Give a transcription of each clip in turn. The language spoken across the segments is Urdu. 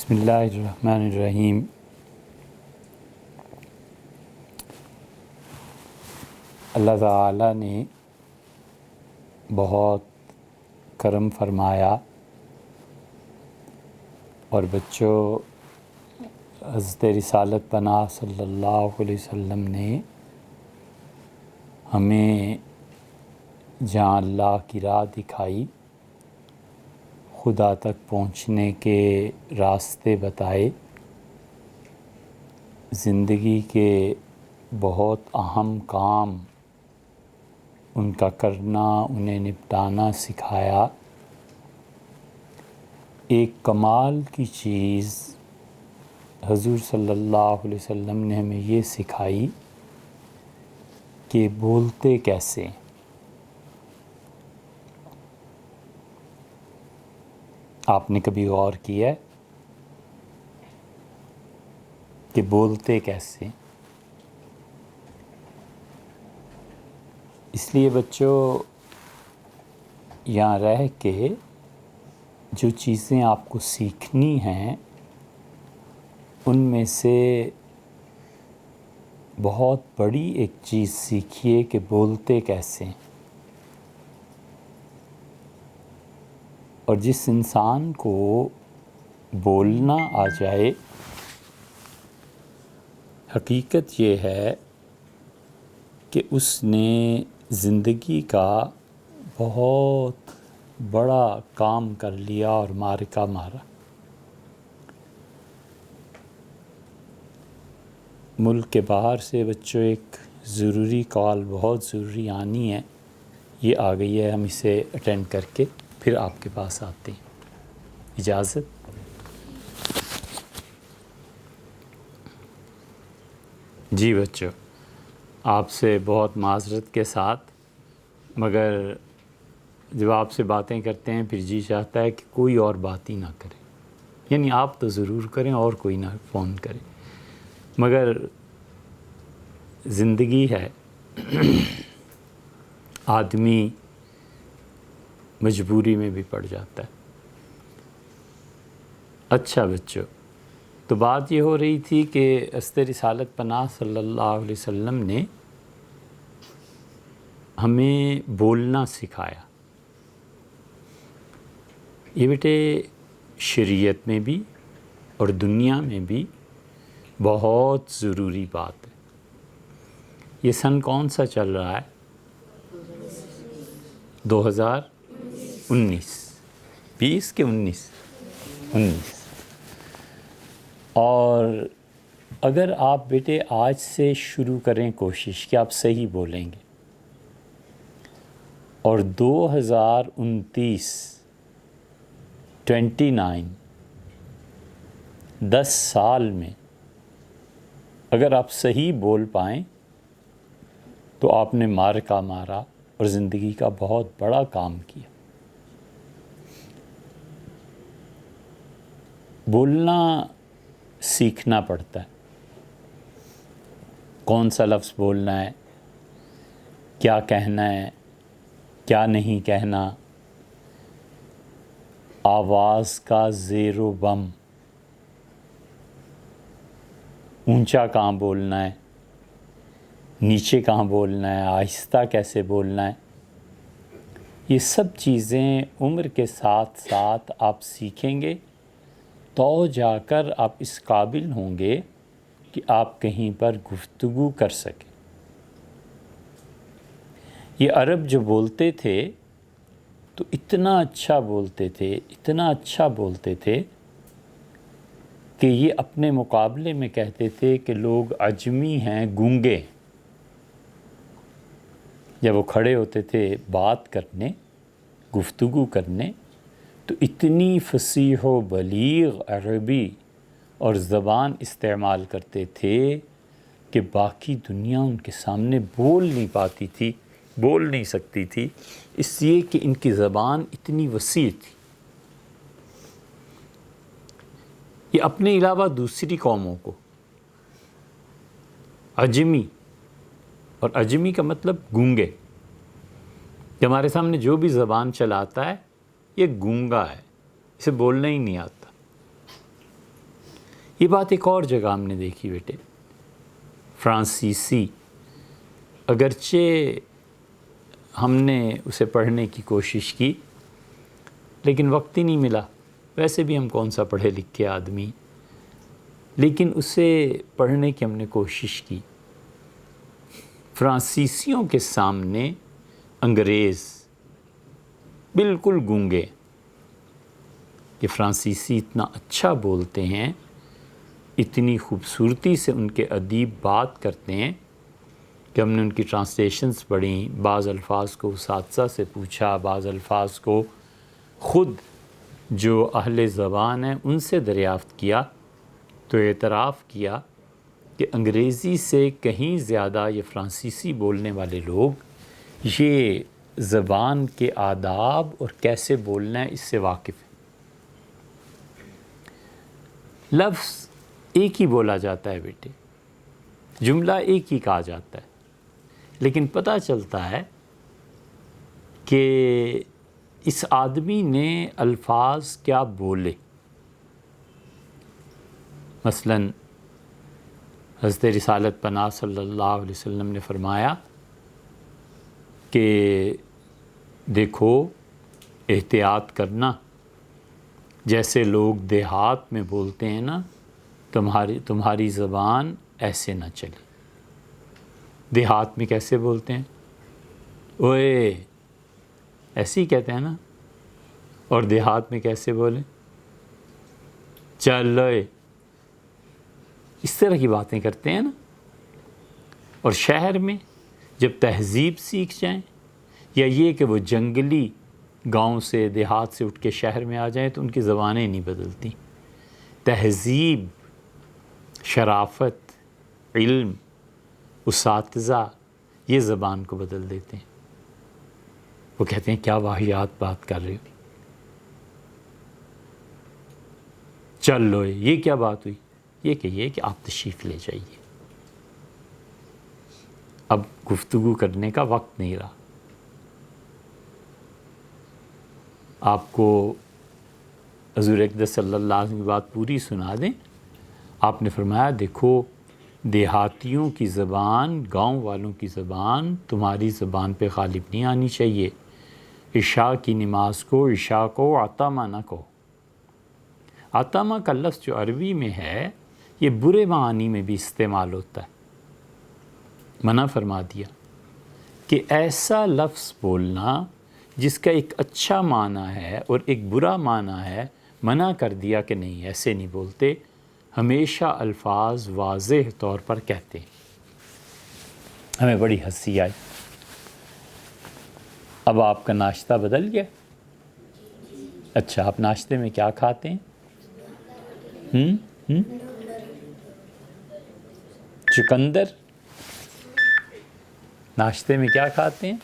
بسم اللہ الرحمن الرحیم۔ اللہ تعالیٰ نے بہت کرم فرمایا اور بچوں حضرت رسالت پناہ صلی اللہ علیہ وسلم نے ہمیں جہاں اللہ کی راہ دکھائی، خدا تک پہنچنے کے راستے بتائے، زندگی کے بہت اہم کام ان کا کرنا، انہیں نپٹانا سکھایا۔ ایک کمال کی چیز حضور صلی اللہ علیہ وسلم نے ہمیں یہ سکھائی کہ بولتے کیسے۔ آپ نے کبھی غور کیا ہے کہ بولتے کیسے؟ اس لیے بچوں یہاں رہ کے جو چیزیں آپ کو سیکھنی ہیں ان میں سے بہت بڑی ایک چیز سیکھیے کہ بولتے کیسے۔ اور جس انسان کو بولنا آ جائے، حقیقت یہ ہے کہ اس نے زندگی کا بہت بڑا کام کر لیا اور معرکہ مارا۔ ملک کے باہر سے بچوں ایک ضروری کال بہت ضروری آنی ہے، یہ آ گئی ہے، ہم اسے اٹینڈ کر کے پھر آپ کے پاس آتے ہیں۔ اجازت؟ جی بچوں، آپ سے بہت معذرت کے ساتھ، مگر جب آپ سے باتیں کرتے ہیں پھر جی چاہتا ہے کہ کوئی اور بات ہی نہ کرے، یعنی آپ تو ضرور کریں اور کوئی نہ فون کرے، مگر زندگی ہے، آدمی مجبوری میں بھی پڑ جاتا ہے۔ اچھا بچوں، تو بات یہ ہو رہی تھی کہ حضرت رسالت پناہ صلی اللہ علیہ وسلم نے ہمیں بولنا سکھایا۔ یہ بیٹے شریعت میں بھی اور دنیا میں بھی بہت ضروری بات ہے۔ یہ سن کون سا چل رہا ہے؟ 2019 20 کہ 19 اور اگر آپ بیٹے آج سے شروع کریں کوشش کہ آپ صحیح بولیں گے، اور 2029 10 سال میں اگر آپ صحیح بول پائیں تو آپ نے معرکہ مارا اور زندگی کا بہت بڑا کام کیا۔ بولنا سیکھنا پڑتا ہے، کون سا لفظ بولنا ہے، کیا کہنا ہے، کیا نہیں کہنا، آواز کا زیر و بم، اونچا کہاں بولنا ہے، نیچے کہاں بولنا ہے، آہستہ کیسے بولنا ہے، یہ سب چیزیں عمر کے ساتھ ساتھ آپ سیکھیں گے تو جا کر آپ اس قابل ہوں گے کہ آپ کہیں پر گفتگو کر سکیں۔ یہ عرب جو بولتے تھے تو اتنا اچھا بولتے تھے، اتنا اچھا بولتے تھے کہ یہ اپنے مقابلے میں کہتے تھے کہ لوگ عجمی ہیں، گونگے۔ جب وہ کھڑے ہوتے تھے بات کرنے، گفتگو کرنے، تو اتنی فصیح و بلیغ عربی اور زبان استعمال کرتے تھے کہ باقی دنیا ان کے سامنے بول نہیں پاتی تھی، بول نہیں سکتی تھی، اس لیے کہ ان کی زبان اتنی وسیع تھی۔ یہ اپنے علاوہ دوسری قوموں کو عجمی، اور عجمی کا مطلب گونگے، کہ ہمارے سامنے جو بھی زبان چلاتا ہے یہ گونگا ہے، اسے بولنا ہی نہیں آتا۔ یہ بات ایک اور جگہ ہم نے دیکھی بیٹے، فرانسیسی، اگرچہ ہم نے اسے پڑھنے کی کوشش کی لیکن وقت ہی نہیں ملا، ویسے بھی ہم کون سا پڑھے لکھے آدمی، لیکن اسے پڑھنے کی ہم نے کوشش کی۔ فرانسیسیوں کے سامنے انگریز بالکل گونگے، کہ فرانسیسی اتنا اچھا بولتے ہیں، اتنی خوبصورتی سے ان کے ادیب بات کرتے ہیں کہ ہم نے ان کی ٹرانسلیشنز پڑھیں، بعض الفاظ کو اساتذہ سے پوچھا، بعض الفاظ کو خود جو اہل زبان ہیں ان سے دریافت کیا، تو اعتراف کیا کہ انگریزی سے کہیں زیادہ یہ فرانسیسی بولنے والے لوگ یہ زبان کے آداب اور کیسے بولنا ہے اس سے واقف ہیں۔ لفظ ایک ہی بولا جاتا ہے بیٹے، جملہ ایک ہی کہا جاتا ہے، لیکن پتہ چلتا ہے کہ اس آدمی نے الفاظ کیا بولے۔ مثلا حضرت رسالت پناہ صلی اللہ علیہ وسلم نے فرمایا کہ دیکھو احتیاط کرنا، جیسے لوگ دیہات میں بولتے ہیں نا، تمہاری زبان ایسے نہ چلے۔ دیہات میں کیسے بولتے ہیں؟ اوئے، ایسے ہی کہتے ہیں نا۔ اور دیہات میں کیسے بولیں؟ چلوئے، اس طرح کی باتیں کرتے ہیں نا۔ اور شہر میں جب تہذیب سیکھ جائیں، یا یہ کہ وہ جنگلی گاؤں سے دیہات سے اٹھ کے شہر میں آ جائیں تو ان کی زبانیں نہیں بدلتی۔ تہذیب، شرافت، علم، اساتذہ یہ زبان کو بدل دیتے ہیں۔ وہ کہتے ہیں کیا واہیات بات کر رہے ہو، چل لو، یہ کیا بات ہوئی؟ یہ کہ آپ تشریف لے جائیے، اب گفتگو کرنے کا وقت نہیں رہا۔ آپ کو حضور اقدس صلی اللہ علیہ وسلم کی بات پوری سنا دیں۔ آپ نے فرمایا دیکھو دیہاتیوں کی زبان، گاؤں والوں کی زبان تمہاری زبان پہ غالب نہیں آنی چاہیے۔ عشاء کی نماز کو عشاء کو عتمہ نہ کہو۔ عتمہ کا لفظ جو عربی میں ہے یہ برے معنی میں بھی استعمال ہوتا ہے۔ منع فرما دیا کہ ایسا لفظ بولنا جس کا ایک اچھا معنی ہے اور ایک برا معنی ہے، منع کر دیا کہ نہیں، ایسے نہیں بولتے، ہمیشہ الفاظ واضح طور پر کہتے ہیں۔ ہمیں بڑی ہنسی آئی۔ اب آپ کا ناشتہ بدل گیا؟ اچھا، آپ ناشتے میں کیا کھاتے ہیں؟ چقندر؟ ناشتے میں کیا کھاتے ہیں؟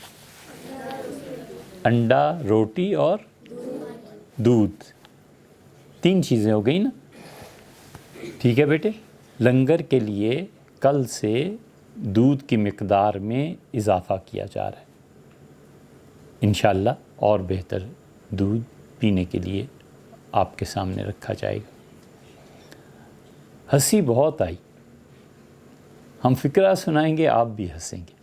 انڈا، روٹی اور دودھ۔ 3 چیزیں ہو گئی نا؟ ٹھیک ہے بیٹے، لنگر کے لیے کل سے دودھ کی مقدار میں اضافہ کیا جا رہا ہے، انشاءاللہ اور بہتر دودھ پینے کے لیے آپ کے سامنے رکھا جائے گا۔ ہنسی بہت آئی، ہم فقرہ سنائیں گے، آپ بھی ہنسیں گے،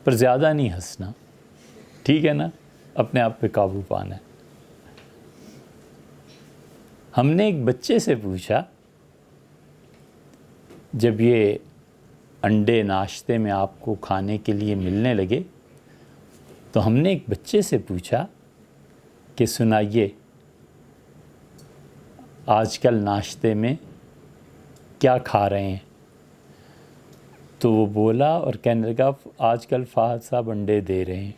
پر زیادہ نہیں ہنسنا، ٹھیک ہے نا؟ اپنے آپ پہ قابو پانا ہے۔ ہم نے ایک بچے سے پوچھا، جب یہ انڈے ناشتے میں آپ کو کھانے کے لیے ملنے لگے تو ہم نے ایک بچے سے پوچھا کہ سنائیے آج کل ناشتے میں کیا کھا رہے ہیں؟ تو وہ بولا اور کہنے لگا آج کل فہد صاحب انڈے دے رہے ہیں۔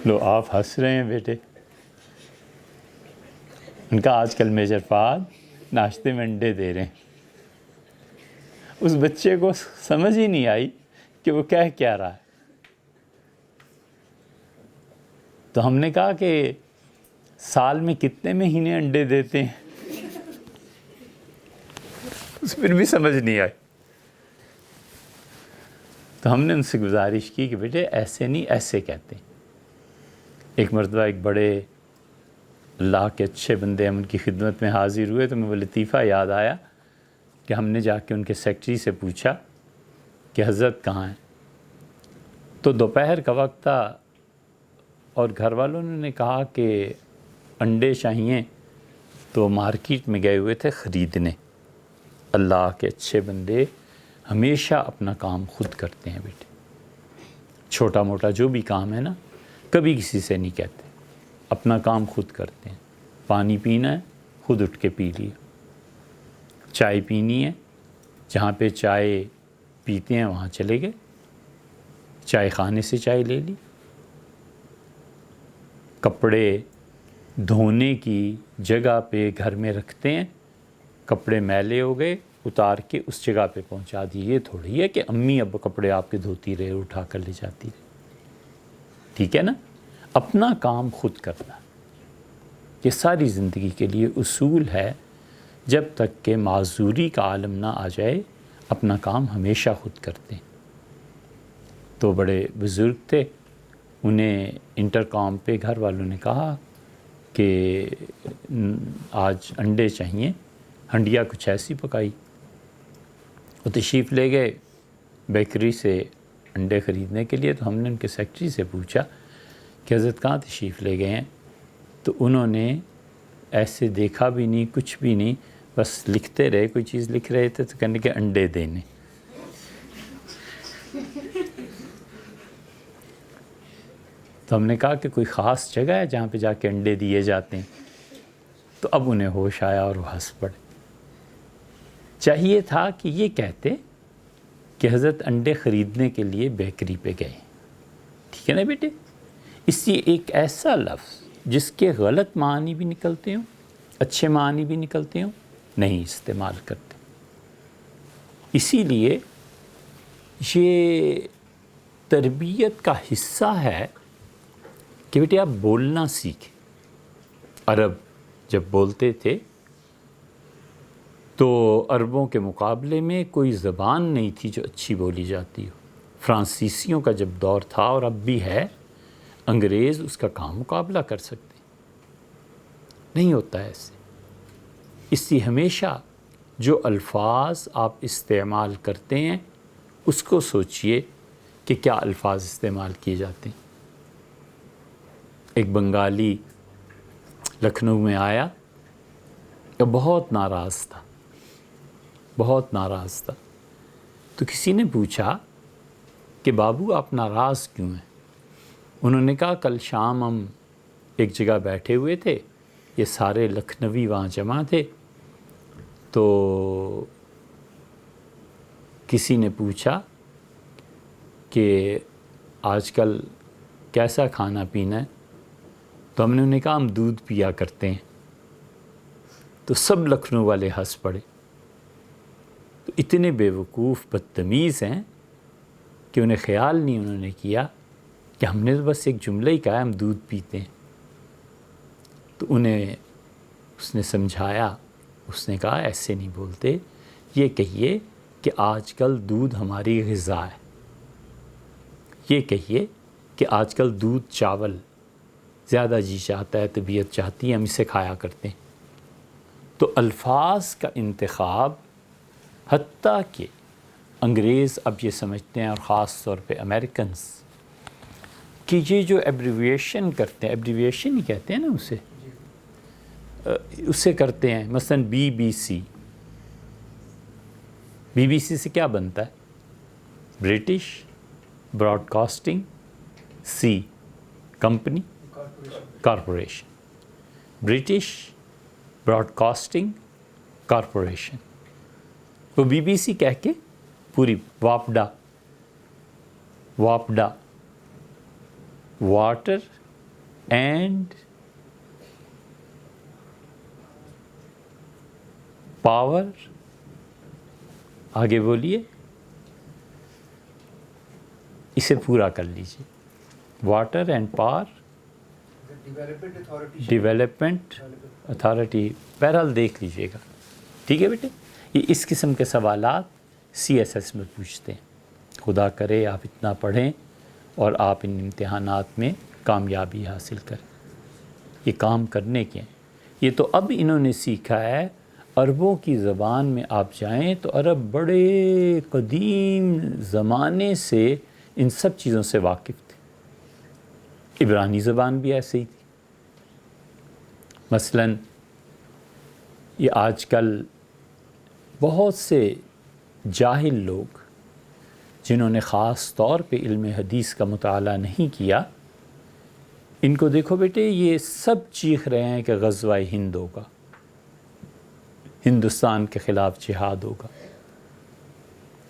لو، آپ ہنس رہے ہیں بیٹے۔ ان کا آج کل میجر فہد ناشتے میں انڈے دے رہے ہیں۔ اس بچے کو سمجھ ہی نہیں آئی کہ وہ کہہ کیا رہا ہے۔ تو ہم نے کہا کہ سال میں کتنے مہینے انڈے دیتے ہیں؟ اس پھر بھی سمجھ نہیں آئی۔ تو ہم نے ان سے گزارش کی کہ بیٹے ایسے نہیں، ایسے کہتے ہیں۔ ایک مرتبہ ایک بڑے اللہ کے اچھے بندے ہم ان کی خدمت میں حاضر ہوئے تو میں وہ لطیفہ یاد آیا کہ ہم نے جا کے ان کے سیکٹری سے پوچھا کہ حضرت کہاں ہیں؟ تو دوپہر کا وقت تھا اور گھر والوں نے کہا کہ انڈے چاہیے، تو مارکیٹ میں گئے ہوئے تھے خریدنے۔ اللہ کے اچھے بندے ہمیشہ اپنا کام خود کرتے ہیں بیٹے، چھوٹا موٹا جو بھی کام ہے نا کبھی کسی سے نہیں کہتے، اپنا کام خود کرتے ہیں۔ پانی پینا ہے خود اٹھ کے پی لیا، چائے پینی ہے جہاں پہ چائے پیتے ہیں وہاں چلے گئے، چائے خانے سے چائے لے لی، کپڑے دھونے کی جگہ پہ گھر میں رکھتے ہیں، کپڑے میلے ہو گئے اتار کے اس جگہ پہ پہنچا دیے۔ یہ تھوڑی ہے کہ امی اب کپڑے آپ کے دھوتی رہے اٹھا کر لے جاتی رہے، ٹھیک ہے نا؟ اپنا کام خود کرنا یہ ساری زندگی کے لیے اصول ہے۔ جب تک کہ معذوری کا عالم نہ آ جائے اپنا کام ہمیشہ خود کرتے ہیں۔ تو بڑے بزرگ تھے، انہیں انٹر کام پہ گھر والوں نے کہا کہ آج انڈے چاہیے، ہنڈیا کچھ ایسی پکائی۔ وہ تشریف لے گئے بیکری سے انڈے خریدنے کے لیے، تو ہم نے ان کے سیکٹری سے پوچھا کہ حضرت کہاں تشریف لے گئے ہیں؟ تو انہوں نے ایسے دیکھا بھی نہیں، کچھ بھی نہیں، بس لکھتے رہے، کوئی چیز لکھ رہے تھے تو کہنے کے انڈے دینے۔ تو ہم نے کہا کہ کوئی خاص جگہ ہے جہاں پہ جا کے انڈے دیے جاتے ہیں؟ تو اب انہیں ہوش آیا اور وہ ہنس پڑے۔ چاہیے تھا کہ یہ کہتے کہ حضرت انڈے خریدنے کے لیے بیکری پہ گئے، ٹھیک ہے نا بیٹے؟ اس لیے ایک ایسا لفظ جس کے غلط معنی بھی نکلتے ہوں، اچھے معنی بھی نکلتے ہوں، نہیں استعمال کرتے۔ اسی لیے یہ تربیت کا حصہ ہے کہ بیٹے آپ بولنا سیکھیں۔ عرب جب بولتے تھے تو عربوں کے مقابلے میں کوئی زبان نہیں تھی جو اچھی بولی جاتی ہو۔ فرانسیسیوں کا جب دور تھا اور اب بھی ہے، انگریز اس کا کہاں مقابلہ کر سکتے؟ نہیں ہوتا ایسے۔ اس لیے ہمیشہ جو الفاظ آپ استعمال کرتے ہیں اس کو سوچئے کہ کیا الفاظ استعمال کیے جاتے ہیں۔ ایک بنگالی لکھنؤ میں آیا کہ بہت ناراض تھا، بہت ناراض تھا۔ تو کسی نے پوچھا کہ بابو آپ ناراض کیوں ہیں؟ انہوں نے کہا کل شام ہم ایک جگہ بیٹھے ہوئے تھے، یہ سارے لکھنوی وہاں جمع تھے، تو کسی نے پوچھا کہ آج کل کیسا کھانا پینا ہے؟ تو ہم نے انہیں کہا ہم دودھ پیا کرتے ہیں۔ تو سب لکھنؤ والے ہنس پڑے۔ تو اتنے بے وقوف بدتمیز ہیں کہ انہیں خیال نہیں انہوں نے کیا کہ ہم نے بس ایک جملہ ہی کہا ہم دودھ پیتے ہیں۔ تو انہیں اس نے سمجھایا، اس نے کہا ایسے نہیں بولتے، یہ کہیے کہ آج کل دودھ ہماری غذا ہے، یہ کہیے کہ آج کل دودھ چاول زیادہ جی چاہتا ہے، طبیعت چاہتی ہے، ہم اسے کھایا کرتے ہیں۔ تو الفاظ کا انتخاب، حتیٰ کہ انگریز اب یہ سمجھتے ہیں اور خاص طور پہ امریکنز کہ یہ جو ایبریویشن کرتے ہیں، ایبریویشن ہی کہتے ہیں نا اسے کرتے ہیں، مثلا B B C, B B C سے کیا بنتا ہے؟ British broadcasting, C company corporation, British broadcasting corporation. وہ بی بی سی کہہ کے پوری واپڈا واٹر اینڈ پاور، آگے بولیے، اسے پورا کر لیجیے، water and power development authority, بہرحال دیکھ لیجیے گا، ٹھیک ہے بیٹے؟ یہ اس قسم کے سوالات سی ایس ایس میں پوچھتے ہیں۔ خدا کرے آپ اتنا پڑھیں اور آپ ان امتحانات میں کامیابی حاصل کریں۔ یہ کام کرنے کے ہیں۔ یہ تو اب انہوں نے سیکھا ہے۔ عربوں کی زبان میں آپ جائیں تو عرب بڑے قدیم زمانے سے ان سب چیزوں سے واقف تھے۔ عبرانی زبان بھی ایسے ہی تھی۔ مثلاً یہ آج کل بہت سے جاہل لوگ جنہوں نے خاص طور پہ علم حدیث کا مطالعہ نہیں کیا، ان کو دیکھو بیٹے، یہ سب چیخ رہے ہیں کہ غزوہ ہند ہوگا، ہندوستان کے خلاف جہاد ہوگا۔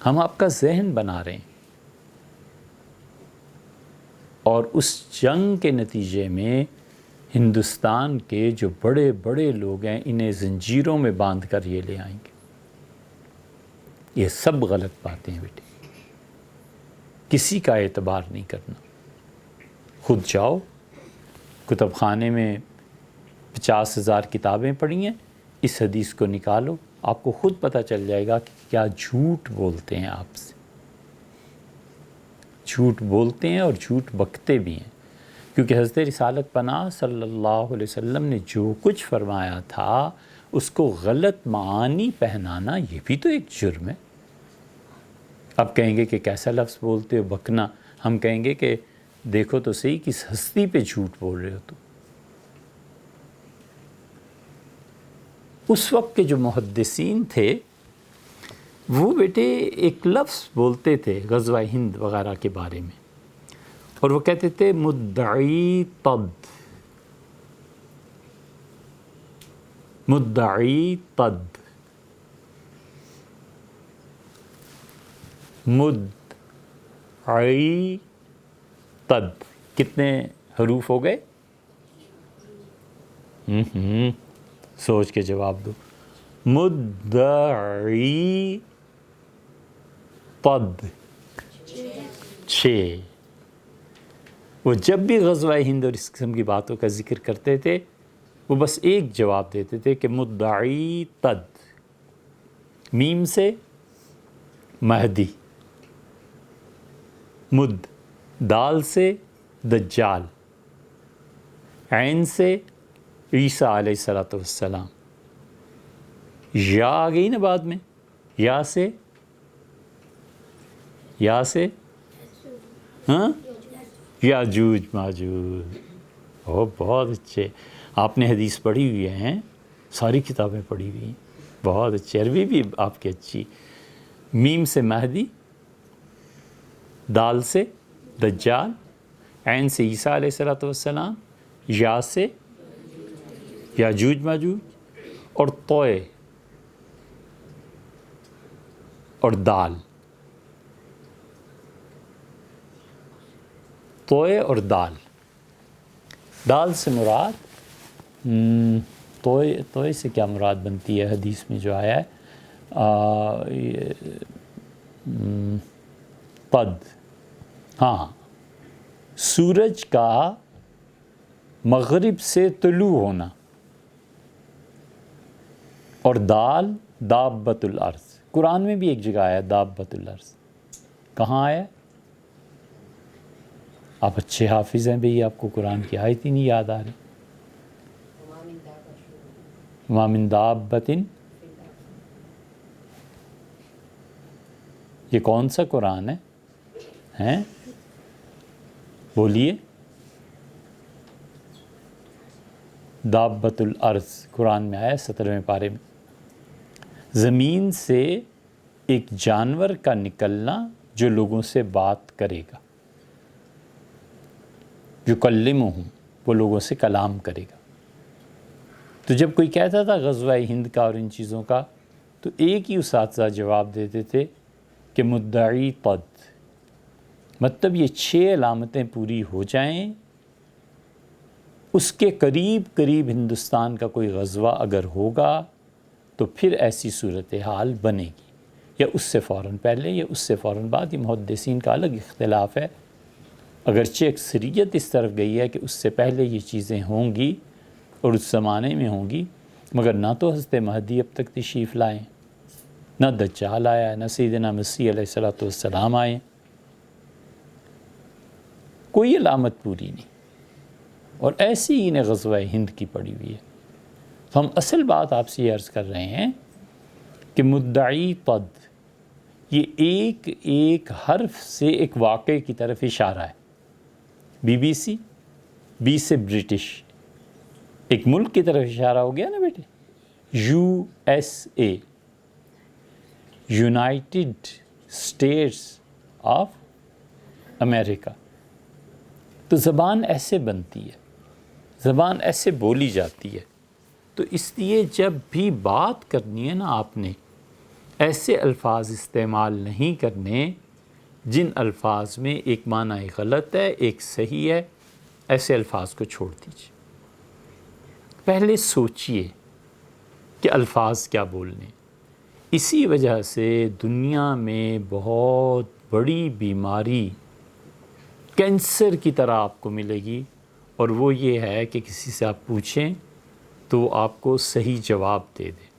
ہم آپ کا ذہن بنا رہے ہیں، اور اس جنگ کے نتیجے میں ہندوستان کے جو بڑے بڑے لوگ ہیں انہیں زنجیروں میں باندھ کر یہ لے آئیں گے۔ یہ سب غلط باتیں ہیں بیٹے، کسی کا اعتبار نہیں کرنا۔ خود جاؤ، کتب خانے میں 50,000 کتابیں پڑھی ہیں، اس حدیث کو نکالو، آپ کو خود پتہ چل جائے گا کہ کیا جھوٹ بولتے ہیں آپ سے۔ جھوٹ بولتے ہیں اور جھوٹ بکتے بھی ہیں، کیونکہ حضرت رسالت پناہ صلی اللہ علیہ وسلم نے جو کچھ فرمایا تھا اس کو غلط معانی پہنانا یہ بھی تو ایک جرم ہے۔ اب کہیں گے کہ کیسا لفظ بولتے ہو بکنا، ہم کہیں گے کہ دیکھو تو صحیح کس ہستی پہ جھوٹ بول رہے ہو تو۔ اس وقت کے جو محدثین تھے وہ بیٹے ایک لفظ بولتے تھے غزوہ ہند وغیرہ کے بارے میں، اور وہ کہتے تھے مدعی تد، مدعی تد، مدعی تد، کتنے حروف ہو گئے؟ سوچ کے جواب دو۔ مدعی تد 6۔ وہ جب بھی غزوہ ہند اور اس قسم کی باتوں کا ذکر کرتے تھے وہ بس ایک جواب دیتے تھے کہ مدعی تد، میم سے مہدی، مد دال سے دجال، عین سے عیسیٰ علیہ السلام، یا آ گئی نا بعد میں، یا سے ہاں یاجوج ماجوج۔ بہت اچھے، آپ نے حدیث پڑھی ہوئی ہیں، ساری کتابیں پڑھی ہوئی ہیں، بہت اچھے، عربی بھی آپ کی اچھی۔ میم سے مہدی، دال سے دجال، عین سے عیسیٰ علیہ السلام، یا سے یاجوج ماجوج، اور طوے اور دال، طوے اور دال۔ دال سے مراد طوے سے کیا مراد بنتی ہے حدیث میں جو آیا ہے؟ قد، ہاں، سورج کا مغرب سے طلوع ہونا، اور دال دابۃ الارض۔ قرآن میں بھی ایک جگہ آیا دابۃ الارض، کہاں آیا؟ آپ اچھے حافظ ہیں بھئی، آپ کو قرآن کی آیت ہی نہیں یاد آ رہی۔ وَمَا مِن دَابَّةٍ، یہ کون سا قرآن ہے؟ ہیں بولیے۔ دابۃ الارض قرآن میں آیا 17ویں پارے میں۔ زمین سے ایک جانور کا نکلنا جو لوگوں سے بات کرے گا، یکلمہم، وہ لوگوں سے کلام کرے گا۔ تو جب کوئی کہتا تھا غزوہ ہند کا اور ان چیزوں کا، تو ایک ہی اساتذہ جواب دیتے تھے کہ مدعی قد، مطلب یہ 6 علامتیں پوری ہو جائیں، اس کے قریب قریب ہندوستان کا کوئی غزوہ اگر ہوگا تو پھر ایسی صورتحال بنے گی، یا اس سے فوراً پہلے یا اس سے فوراً بعد۔ یہ محدثین کا الگ اختلاف ہے، اگرچہ اکثریت اس طرف گئی ہے کہ اس سے پہلے یہ چیزیں ہوں گی اور اس زمانے میں ہوں گی، مگر نہ تو حضرت مہدی اب تک تشریف لائیں، نہ دجال آیا، نہ سیدنا مسیح علیہ السلام آئے، کوئی علامت پوری نہیں۔ اور ایسی ہی نے غزوہ ہند کی پڑھی ہوئی ہے۔ تو ہم اصل بات آپ سے یہ عرض کر رہے ہیں کہ مدعی پد یہ ایک ایک حرف سے ایک واقعے کی طرف اشارہ ہے۔ BBC، بی سے برٹش، ایک ملک کی طرف اشارہ ہو گیا نا بیٹے، USA، United States of America. تو زبان ایسے بنتی ہے، زبان ایسے بولی جاتی ہے۔ تو اس لیے جب بھی بات کرنی ہے نا آپ نے، ایسے الفاظ استعمال نہیں کرنے جن الفاظ میں ایک معنی غلط ہے ایک صحیح ہے، ایسے الفاظ کو چھوڑ دیجیے۔ پہلے سوچئے کہ الفاظ کیا بولنے۔ اسی وجہ سے دنیا میں بہت بڑی بیماری کینسر کی طرح آپ کو ملے گی، اور وہ یہ ہے کہ کسی سے آپ پوچھیں تو وہ آپ کو صحیح جواب دے دے۔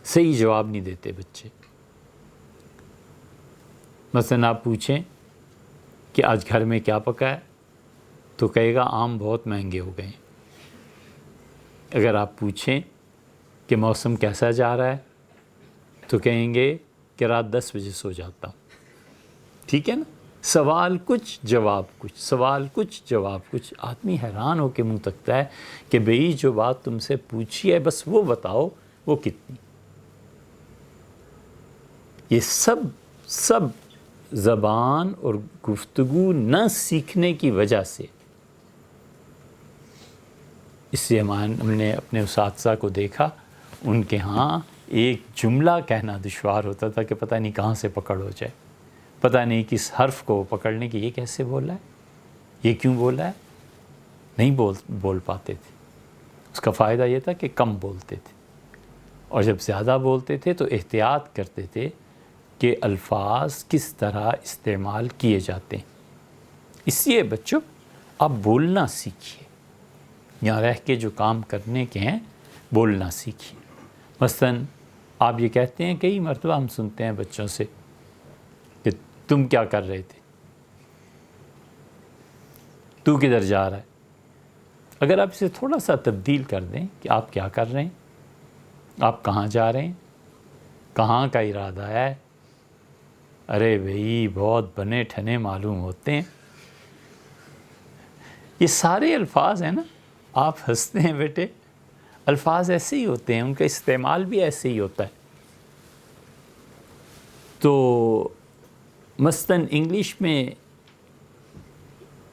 صحیح جواب نہیں دیتے بچے۔ مثلا آپ پوچھیں کہ آج گھر میں کیا پکا ہے، تو کہے گا آم بہت مہنگے ہو گئے ہیں۔ اگر آپ پوچھیں کہ موسم کیسا جا رہا ہے، تو کہیں گے کہ رات 10 بجے سو جاتا ہوں۔ ٹھیک ہے نا؟ سوال کچھ جواب کچھ، سوال کچھ جواب کچھ۔ آدمی حیران ہو کے منہ تکتا ہے کہ بھئی جو بات تم سے پوچھی ہے بس وہ بتاؤ وہ کتنی۔ یہ سب زبان اور گفتگو نہ سیکھنے کی وجہ سے۔ اس لیے ہم نے اپنے اساتذہ کو دیکھا، ان کے ہاں ایک جملہ کہنا دشوار ہوتا تھا کہ پتہ نہیں کہاں سے پکڑ ہو جائے، پتہ نہیں کس حرف کو پکڑنے کی، یہ کیسے بولا ہے، یہ کیوں بولا ہے، نہیں بول پاتے تھے۔ اس کا فائدہ یہ تھا کہ کم بولتے تھے، اور جب زیادہ بولتے تھے تو احتیاط کرتے تھے کہ الفاظ کس طرح استعمال کیے جاتے ہیں۔ اس لیے بچوں آپ بولنا سیکھیے، یہاں رہ کے جو کام کرنے کے ہیں بولنا سیکھیے۔ مثلاً آپ یہ کہتے ہیں، کئی مرتبہ ہم سنتے ہیں بچوں سے کہ تم کیا کر رہے تھے، تو کدھر جا رہا ہے۔ اگر آپ اسے تھوڑا سا تبدیل کر دیں کہ آپ کیا کر رہے ہیں، آپ کہاں جا رہے ہیں، کہاں کا ارادہ ہے، ارے بھئی بہت بنے ٹھنے معلوم ہوتے ہیں۔ یہ سارے الفاظ ہیں نا، آپ ہنستے ہیں بیٹے، الفاظ ایسے ہی ہوتے ہیں، ان کا استعمال بھی ایسے ہی ہوتا ہے۔ تو مثلاً انگلش میں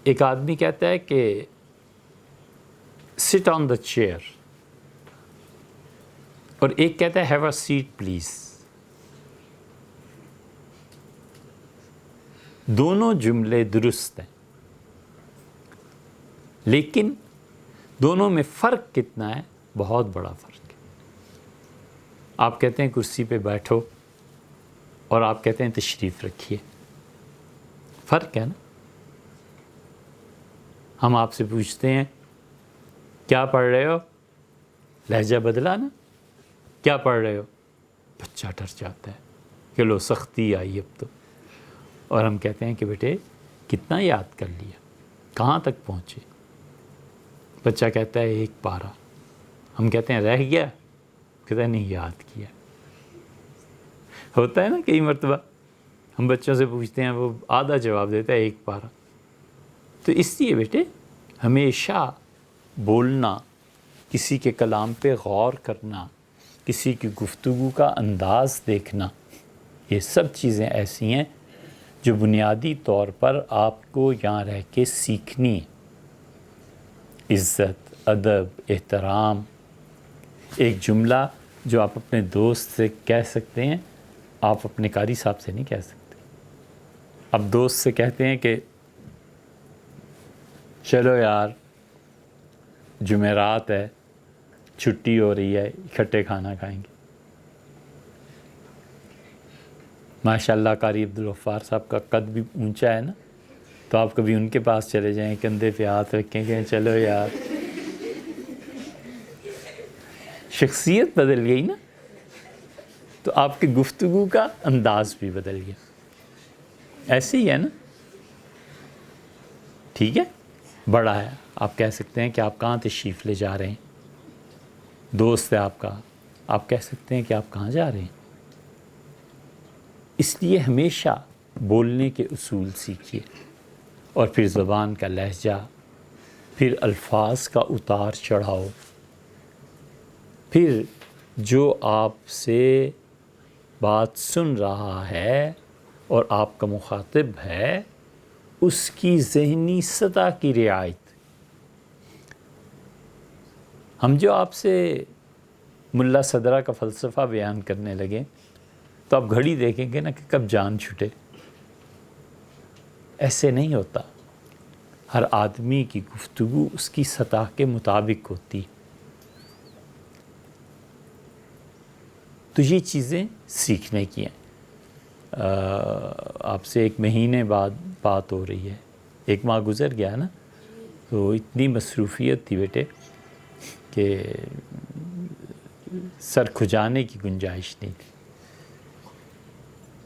ایک آدمی کہتا ہے کہ sit on the chair، اور ایک کہتا ہے have a seat please۔ دونوں جملے درست ہیں، لیکن دونوں میں فرق کتنا ہے، بہت بڑا فرق ہے۔ آپ کہتے ہیں کرسی پہ بیٹھو، اور آپ کہتے ہیں تشریف رکھیے، فرق ہے نا۔ ہم آپ سے پوچھتے ہیں کیا پڑھ رہے ہو، لہجہ بدلا نا، کیا پڑھ رہے ہو، بچہ ڈر جاتا ہے کہ لو سختی آئی اب تو، اور ہم کہتے ہیں کہ بیٹے کتنا یاد کر لیا، کہاں تک پہنچے، بچہ کہتا ہے 1 پارہ، ہم کہتے ہیں رہ گیا، کہتا ہے نہیں یاد کیا۔ ہوتا ہے نا کئی مرتبہ ہم بچوں سے پوچھتے ہیں، وہ آدھا جواب دیتا ہے 1 پارہ۔ تو اس لیے بیٹے ہمیشہ بولنا، کسی کے کلام پہ غور کرنا، کسی کی گفتگو کا انداز دیکھنا، یہ سب چیزیں ایسی ہیں جو بنیادی طور پر آپ کو یہاں رہ کے سیکھنی ہے۔ عزت، ادب، احترام۔ ایک جملہ جو آپ اپنے دوست سے کہہ سکتے ہیں، آپ اپنے قاری صاحب سے نہیں کہہ سکتے۔ اب دوست سے کہتے ہیں کہ چلو یار جمعرات ہے، چھٹی ہو رہی ہے، اکٹھے کھانا کھائیں گے۔ ماشاءاللہ قاری عبدالغفار صاحب کا قد بھی اونچا ہے نا، تو آپ کبھی ان کے پاس چلے جائیں، کندھے پہ ہاتھ رکھیں کہ چلو یار، شخصیت بدل گئی نا، تو آپ کی گفتگو کا انداز بھی بدل گیا۔ ایسے ہی ہے نا، ٹھیک ہے۔ بڑا ہے، آپ کہہ سکتے ہیں کہ آپ کہاں تشریف لے جا رہے ہیں، دوست ہے آپ کا، آپ کہہ سکتے ہیں کہ آپ کہاں جا رہے ہیں۔ اس لیے ہمیشہ بولنے کے اصول سیکھیے، اور پھر زبان کا لہجہ، پھر الفاظ کا اتار چڑھاؤ، پھر جو آپ سے بات سن رہا ہے اور آپ کا مخاطب ہے اس کی ذہنی سطح کی رعایت۔ ہم جو آپ سے ملا صدرہ کا فلسفہ بیان کرنے لگے تو آپ گھڑی دیکھیں گے نا کہ کب جان چھٹے۔ ایسے نہیں ہوتا، ہر آدمی کی گفتگو اس کی سطح کے مطابق ہوتی۔ تو یہ چیزیں سیکھنے کی ہیں۔ آپ سے 1 مہینے بعد بات ہو رہی ہے، 1 ماہ گزر گیا نا، تو اتنی مصروفیت تھی بیٹے کہ سر کھجانے کی گنجائش نہیں تھی۔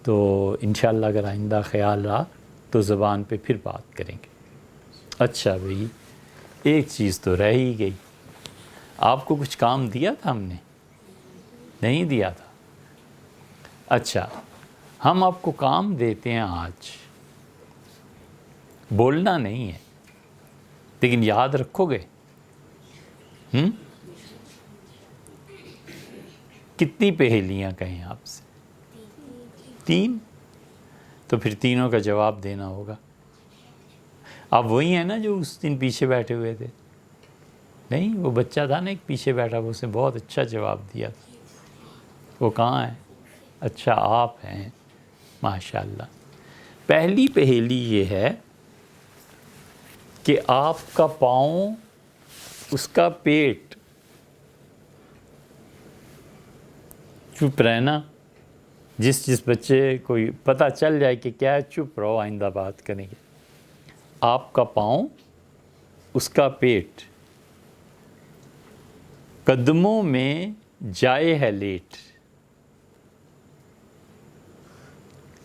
تو انشاءاللہ اگر آئندہ خیال رہا تو زبان پہ پھر بات کریں گے۔ اچھا بھئی، ایک چیز تو رہ ہی گئی، آپ کو کچھ کام دیا تھا ہم نے؟ نہیں دیا تھا۔ اچھا، ہم آپ کو کام دیتے ہیں آج، بولنا نہیں ہے لیکن یاد رکھو گے؟ کتنی پہیلیاں کہیں آپ سے؟ 3؟ تو پھر تینوں کا جواب دینا ہوگا۔ آپ وہی ہیں نا جو اس دن پیچھے بیٹھے ہوئے تھے؟ نہیں، وہ بچہ تھا نا ایک پیچھے بیٹھا، وہ اس نے بہت اچھا جواب دیا تھا۔ وہ کہاں ہے؟ اچھا آپ ہیں، ماشاءاللہ۔ پہلی پہیلی یہ ہے کہ آپ کا پاؤں، اس کا پیٹ چپ رہنا۔ جس بچے کو پتہ چل جائے کہ کیا ہے، چپ رہو، آئندہ بات کریں گے۔ آپ کا پاؤں، اس کا پیٹ، قدموں میں جائے ہے لیٹ،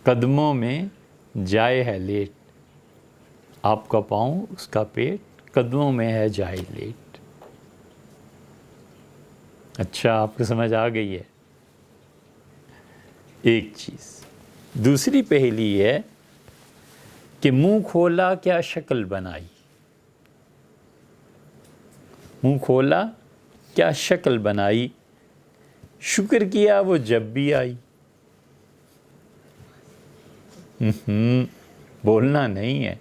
قدموں میں جائے ہے لیٹ۔ آپ کا پاؤں، اس کا پیٹ، قدموں میں ہے جائے لیٹ۔ اچھا، آپ کو سمجھ آ گئی ہے ایک چیز۔ دوسری پہلی ہے کہ منہ کھولا کیا شکل بنائی، منہ کھولا کیا شکل بنائی، شکر کیا وہ جب بھی آئی۔ بولنا نہیں ہے،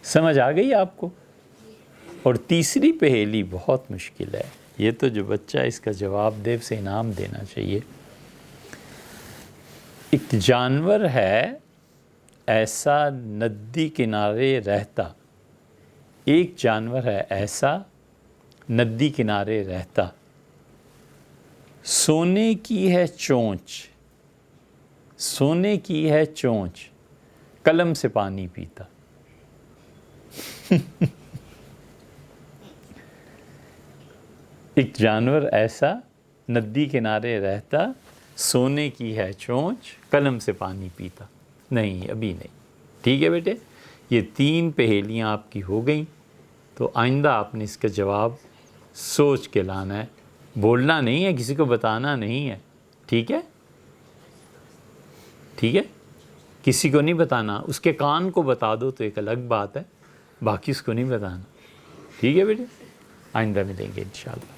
سمجھ آ گئی آپ کو؟ اور تیسری پہیلی بہت مشکل ہے، یہ تو جو بچہ اس کا جواب دے اسے انعام دینا چاہیے۔ ایک جانور ہے ایسا ندی کنارے رہتا، ایک جانور ہے ایسا ندی کنارے رہتا، سونے کی ہے چونچ، سونے کی ہے چونچ، قلم سے پانی پیتا۔ ایک جانور ایسا ندی کنارے رہتا، سونے کی ہے چونچ، قلم سے پانی پیتا۔ نہیں، ابھی نہیں۔ ٹھیک ہے بیٹے، یہ 3 پہیلیاں آپ کی ہو گئیں، تو آئندہ آپ نے اس کا جواب سوچ کے لانا ہے، بولنا نہیں ہے، کسی کو بتانا نہیں ہے۔ ٹھیک ہے؟ ٹھیک ہے، کسی کو نہیں بتانا، اس کے کان کو بتا دو تو ایک الگ بات ہے، باقی اس کو نہیں بتانا۔ ٹھیک ہے بیٹے، آئندہ ملیں گے انشاءاللہ۔